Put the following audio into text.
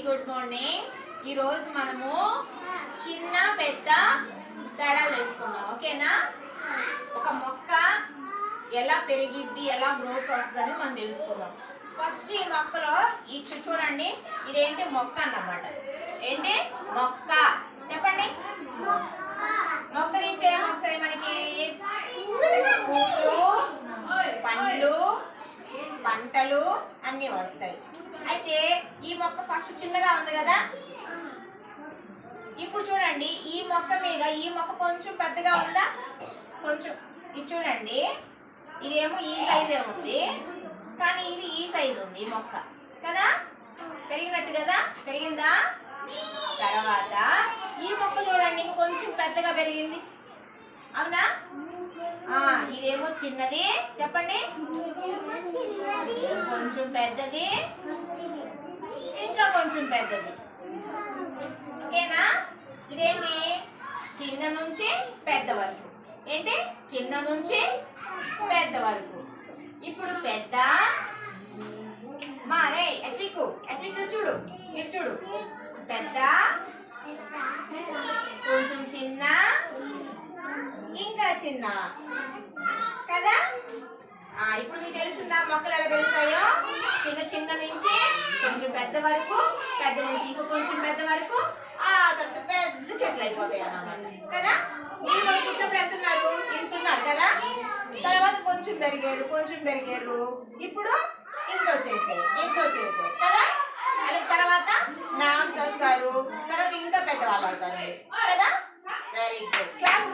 Good morning. ఈరోజు మనము చిన్న పెద్ద తేడాలు తెలుసుకుందాం. ఓకేనా? ఒక మొక్క ఎలా పెరిగిద్ది, ఎలా గ్రోత్ వస్తుందని మనం తెలుసుకుందాం. ఫస్ట్ ఈ మొక్కలో ఈ చూడండి, ఇదేంటి మొక్క అన్నమాట. ఏంటి మొక్క? చెప్పండి. మొక్క నుంచి ఏమొస్తాయి మనకి? పూలు, పండ్లు, పంటలు అన్నీ వస్తాయి. అయితే ఈ మొక్క ఫస్ట్ చిన్నగా ఉంది కదా. ఇప్పుడు చూడండి, ఈ మొక్క మీద ఈ మొక్క కొంచెం పెద్దగా ఉందా? కొంచెం. ఇది చూడండి, ఇదేమో ఈ సైజే ఉంది, కానీ ఇది ఈ సైజు ఉంది ఈ మొక్క కదా. పెరిగినట్టు కదా, పెరిగిందా? తర్వాత ఈ మొక్క చూడండి, కొంచెం పెద్దగా పెరిగింది, అవునా? ఇదేమో చిన్నది, చెప్పండి. కొంచెం పెద్దది, ఇంకా కొంచెం పెద్దది. ఓకేనా? ఇదేంటి? చిన్న నుంచి పెద్ద వరకు. ఏంటి? చిన్న నుంచి పెద్ద వరకు. ఇప్పుడు పెద్ద మారే ఎట్వికు చూడు, ఇటు చూడు. పెద్ద, కొంచెం చిన్న, ఇంకా చిన్న కదా. ఇప్పుడు మీకు తెలుస్తుందా మొక్కలు ఎలా పెరుగుతాయో? చిన్న చిన్న నుంచి కొంచెం పెద్ద వరకు, పెద్ద నుంచి ఇంకా కొంచెం పెద్ద వరకు, తర్వాత పెద్ద చెట్లు అయిపోతాయి అన్నమాట కదా. మీరు పుట్టినప్పుడు పెడుతున్నారు, తింటున్నారు కదా. తర్వాత కొంచెం పెరిగారు, ఇప్పుడు ఇంత వచ్చేసాయి కదా. తర్వాత నాన్న వస్తారు, తర్వాత ఇంకా పెద్దవాళ్ళు అవుతారు కదా. Very good. క్లాస్